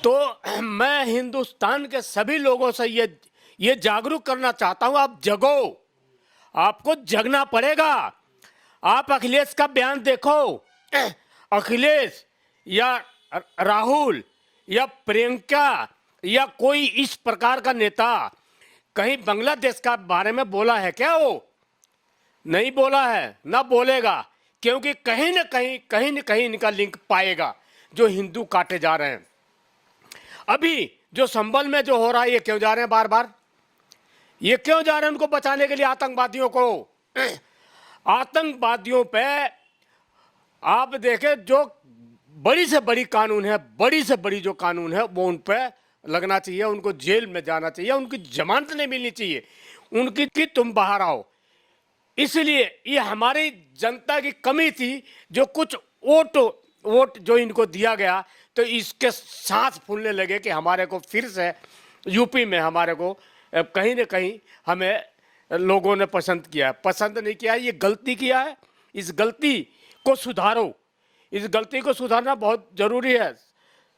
तो मैं हिंदुस्तान के सभी लोगों से ये जागरूक करना चाहता हूं, आप जगो, आपको जगना पड़ेगा। आप अखिलेश का बयान देखो, अखिलेश या राहुल या प्रियंका या कोई इस प्रकार का नेता कहीं बांग्लादेश का बारे में बोला है क्या? वो नहीं बोला है, ना बोलेगा, क्योंकि कहीं न कहीं इनका लिंक पाएगा जो हिंदू काटे जा रहे हैं। अभी जो संभल में जो हो रहा है, ये क्यों जा रहे हैं बार बार? ये क्यों जा रहे हैं उनको बचाने के लिए, आतंकवादियों को? आतंकवादियों पे आप देखें, जो बड़ी से बड़ी कानून है, बड़ी से बड़ी जो कानून है वो उन पे लगना चाहिए, उनको जेल में जाना चाहिए, उनकी जमानत नहीं मिलनी चाहिए, उनकी कि तुम बाहर आओ। इसलिए ये हमारी जनता की कमी थी, जो कुछ वोट जो इनको दिया गया, तो इसके सांस फूलने लगे कि हमारे को फिर से यूपी में हमारे को कहीं न कहीं हमें लोगों ने पसंद किया है। पसंद नहीं किया है, ये गलती किया है, इस गलती को सुधारो। इस गलती को सुधारना बहुत ज़रूरी है।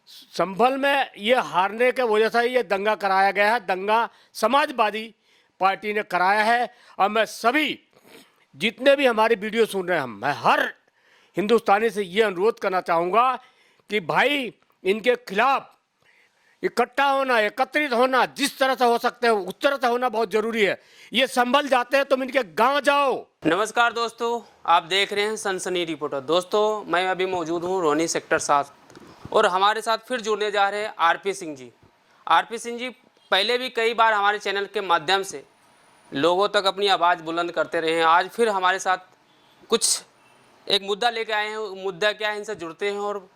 संभल में ये हारने के वजह से ये दंगा कराया गया है, दंगा समाजवादी पार्टी ने कराया है। और मैं सभी जितने भी हमारी वीडियो सुन रहे हैं, मैं हर हिंदुस्तानी से ये अनुरोध करना चाहूँगा कि भाई इनके खिलाफ इकट्ठा होना, एकत्रित होना, जिस तरह से हो सकते हैं उस तरह से होना बहुत ज़रूरी है। ये संभल जाते हैं, तुम इनके गांव जाओ। नमस्कार दोस्तों, आप देख रहे हैं सनसनी रिपोर्टर। दोस्तों, मैं अभी मौजूद हूँ रोहनी सेक्टर 7 और हमारे साथ फिर जुड़ने जा रहे हैं आरपी सिंह जी। आरपी सिंह जी पहले भी कई बार हमारे चैनल के माध्यम से लोगों तक अपनी आवाज़ बुलंद करते रहे हैं। आज फिर हमारे साथ कुछ एक मुद्दा लेके आए हैं। मुद्दा क्या है, इनसे जुड़ते हैं और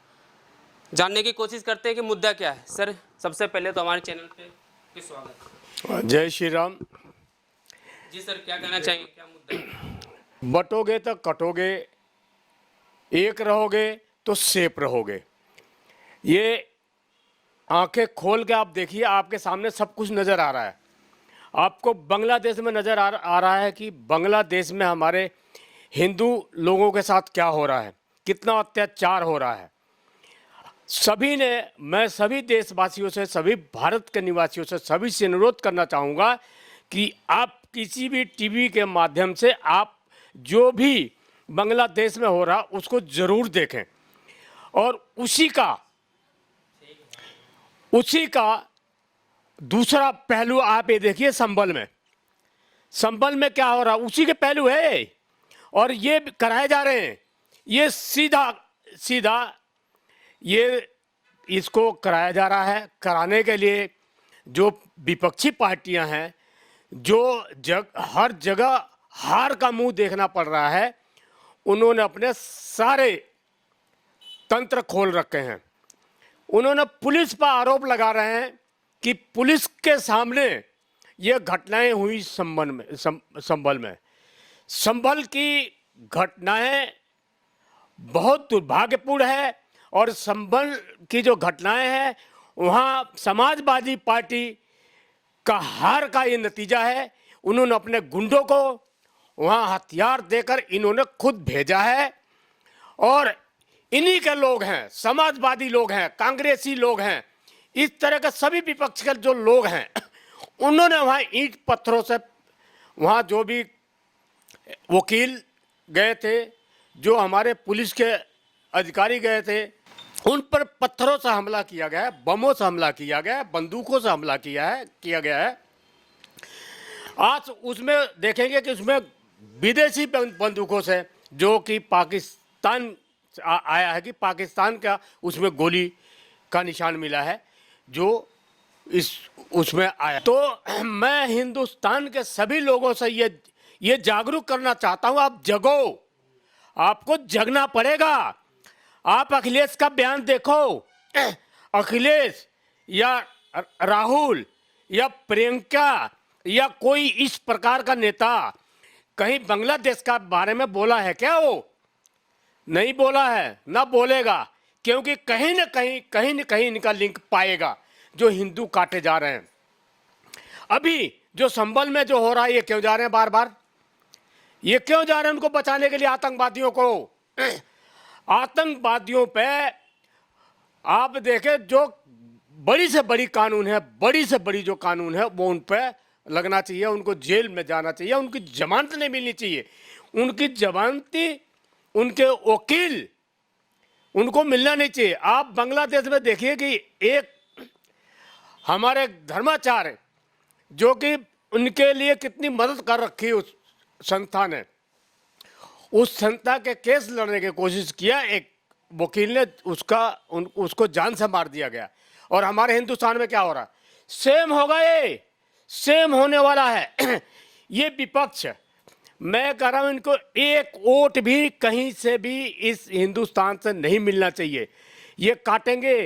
जानने की कोशिश करते हैं कि मुद्दा क्या है। सर, सबसे पहले तो हमारे चैनल पे स्वागत। जय श्री राम जी सर, क्या कहना चाहेंगे, क्या मुद्दा है? बटोगे तो कटोगे, एक रहोगे तो सेफ रहोगे। ये आंखें खोल के आप देखिए, आपके सामने सब कुछ नज़र आ रहा है। आपको बांग्लादेश में नज़र आ रहा है कि बांग्लादेश में हमारे हिंदू लोगों के साथ क्या हो रहा है, कितना अत्याचार हो रहा है। सभी ने, मैं सभी देशवासियों से, सभी भारत के निवासियों से, सभी से अनुरोध करना चाहूँगा कि आप किसी भी टीवी के माध्यम से आप जो भी बांग्लादेश में हो रहा उसको ज़रूर देखें। और उसी का दूसरा पहलू आप ये देखिए, संभल में क्या हो रहा, उसी के पहलू है और ये कराए जा रहे हैं। ये सीधा ये इसको कराया जा रहा है। कराने के लिए जो विपक्षी पार्टियां हैं, जो हर जगह हार का मुंह देखना पड़ रहा है, उन्होंने अपने सारे तंत्र खोल रखे हैं। उन्होंने पुलिस पर आरोप लगा रहे हैं कि पुलिस के सामने ये घटनाएं हुई संभल में। संभल की घटनाएं बहुत दुर्भाग्यपूर्ण है और संभल की जो घटनाएं हैं वहाँ समाजवादी पार्टी का हार का ये नतीजा है। उन्होंने अपने गुंडों को वहाँ हथियार देकर इन्होंने खुद भेजा है और इन्हीं के लोग हैं, समाजवादी लोग हैं, कांग्रेसी लोग हैं, इस तरह के सभी विपक्ष के जो लोग हैं, उन्होंने वहाँ ईंट पत्थरों से, वहाँ जो भी वकील गए थे, जो हमारे पुलिस के अधिकारी गए थे, उन पर पत्थरों से हमला किया गया है, बमों से हमला किया गया है, बंदूकों से हमला किया गया है। आज उसमें देखेंगे कि उसमें विदेशी बंदूकों से, जो कि पाकिस्तान आया है, कि पाकिस्तान का उसमें गोली का निशान मिला है जो उसमें आया। तो मैं हिंदुस्तान के सभी लोगों से ये जागरूक करना चाहता हूँ, आप जगो, आपको जगना पड़ेगा। आप अखिलेश का बयान देखो, अखिलेश या राहुल या प्रियंका या कोई इस प्रकार का नेता कहीं बांग्लादेश का बारे में बोला है क्या? वो नहीं बोला है, ना बोलेगा, क्योंकि कहीं न कहीं इनका लिंक पाएगा जो हिंदू काटे जा रहे हैं। अभी जो संभल में जो हो रहा है, ये क्यों जा रहे हैं बार बार? ये क्यों जा रहे हैं उनको बचाने के लिए, आतंकवादियों को? आतंकवादियों पे आप देखें, जो बड़ी से बड़ी कानून है, बड़ी से बड़ी जो कानून है वो उन पर लगना चाहिए, उनको जेल में जाना चाहिए, उनकी जमानत नहीं मिलनी चाहिए, उनकी जमानती उनके वकील उनको मिलना नहीं चाहिए। आप बांग्लादेश में देखिए कि एक हमारे धर्माचार्य जो कि उनके लिए कितनी मदद कर रखी है उस संस्था ने, उस संस्था के केस लड़ने की कोशिश किया, एक वकील ने उसको जान से मार दिया गया। और हमारे हिंदुस्तान में क्या हो रहा है? सेम होगा, ये सेम होने वाला है। ये विपक्ष, मैं कह रहा हूं इनको एक वोट भी कहीं से भी इस हिंदुस्तान से नहीं मिलना चाहिए। ये काटेंगे,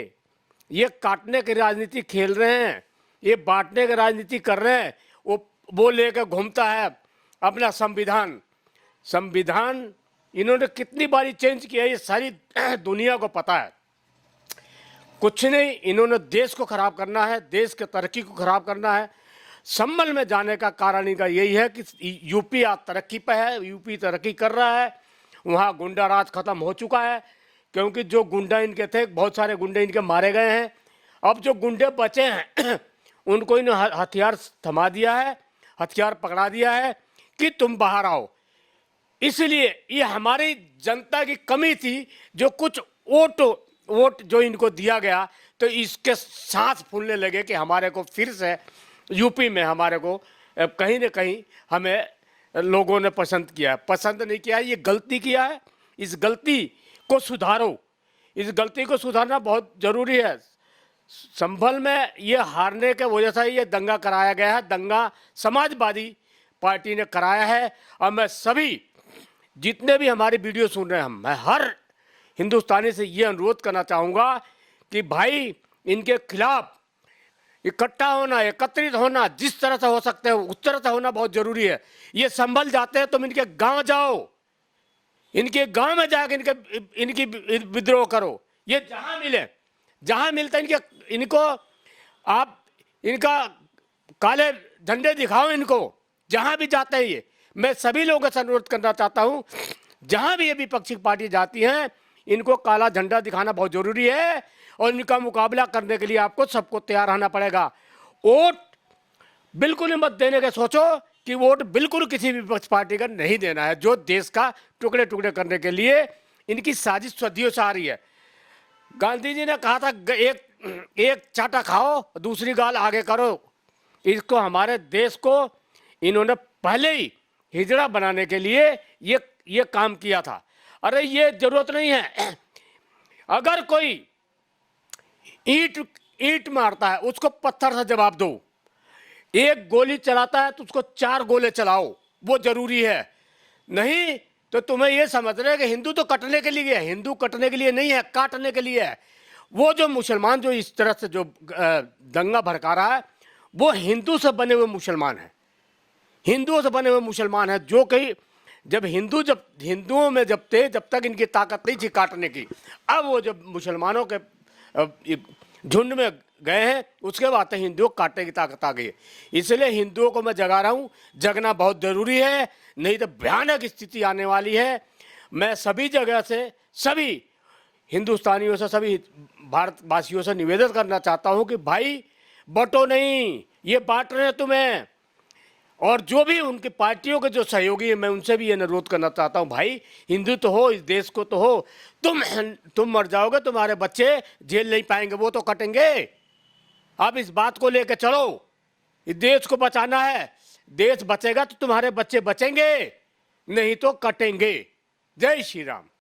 ये काटने की राजनीति खेल रहे हैं, ये बांटने की राजनीति कर रहे हैं। वो लेकर घूमता है अपना संविधान। संविधान इन्होंने कितनी बारी चेंज किया, ये सारी दुनिया को पता है। कुछ नहीं, इन्होंने देश को खराब करना है, देश की तरक्की को खराब करना है। संभल में जाने का कारण इनका यही है कि यूपी आज तरक्की पे है, यूपी तरक्की कर रहा है, वहाँ गुंडा राज खत्म हो चुका है, क्योंकि जो गुंडा इनके थे, बहुत सारे गुंडे इनके मारे गए हैं। अब जो गुंडे बचे हैं उनको इन्होंने हथियार थमा दिया है, हथियार पकड़ा दिया है कि तुम बाहर आओ। इसलिए ये हमारी जनता की कमी थी, जो कुछ वोट जो इनको दिया गया, तो इसके सांस फूलने लगे कि हमारे को फिर से यूपी में हमारे को कहीं न कहीं हमें लोगों ने पसंद किया है। पसंद नहीं किया है, ये गलती किया है, इस गलती को सुधारो। इस गलती को सुधारना बहुत ज़रूरी है। संभल में ये हारने के वजह से ये दंगा कराया गया है, दंगा समाजवादी पार्टी ने कराया है। और मैं सभी जितने भी हमारी वीडियो सुन रहे हैं, मैं हर हिंदुस्तानी से ये अनुरोध करना चाहूँगा कि भाई इनके खिलाफ इकट्ठा होना, एकत्रित होना, जिस तरह से हो सकते हैं उस तरह से होना बहुत ज़रूरी है। ये संभल जाते हैं, तुम इनके गांव जाओ, इनके गांव में जाकर इनकी विद्रोह करो। ये जहां मिले, जहां मिलता है इनको आप इनका काले झंडे दिखाओ, इनको जहां भी जाते हैं। ये मैं सभी लोगों से अनुरोध करना चाहता हूं, जहां भी ये विपक्षी पार्टी जाती हैं, इनको काला झंडा दिखाना बहुत जरूरी है। और इनका मुकाबला करने के लिए आपको सबको तैयार रहना पड़ेगा। वोट बिल्कुल ही मत देने के सोचो कि वोट बिल्कुल किसी भी विपक्ष पार्टी का नहीं देना है, जो देश का टुकड़े टुकड़े करने के लिए इनकी साजिश सदियों से आ रही है। गांधी जी ने कहा था एक चाटा खाओ, दूसरी गाल आगे करो। इसको हमारे देश को इन्होंने पहले ही हिजड़ा बनाने के लिए ये काम किया था। अरे ये जरूरत नहीं है, अगर कोई ईंट मारता है उसको पत्थर से जवाब दो, एक गोली चलाता है तो उसको 4 गोले चलाओ, वो जरूरी है। नहीं तो तुम्हें ये समझ रहे हैं कि हिंदू तो कटने के लिए है, हिंदू कटने के लिए नहीं है, काटने के लिए है। वो जो मुसलमान जो इस तरह से जो दंगा भड़का रहा है, वो हिंदू से बने हुए मुसलमान है, हिंदुओं से बने हुए मुसलमान है, जो कि जब हिंदुओं में जब तक इनकी ताकत नहीं थी काटने की, अब वो जब मुसलमानों के झुंड में गए हैं, उसके बाद तो हिंदुओं को काटने की ताकत आ गई है। इसलिए हिंदुओं को मैं जगा रहा हूँ, जगना बहुत ज़रूरी है, नहीं तो भयानक स्थिति आने वाली है। मैं सभी जगह से, सभी हिंदुस्तानियों से, सभी भारतवासियों से निवेदन करना चाहता हूँ कि भाई बटो नहीं, ये बांट रहे हैं तुम्हें। और जो भी उनकी पार्टियों के जो सहयोगी हैं, मैं उनसे भी ये अनुरोध करना चाहता हूँ, भाई हिंदू तो हो, इस देश को तो हो। तुम मर जाओगे, तुम्हारे बच्चे जेल नहीं पाएंगे, वो तो कटेंगे। आप इस बात को लेकर चलो, इस देश को बचाना है। देश बचेगा तो तुम्हारे बच्चे बचेंगे, नहीं तो कटेंगे। जय श्री राम।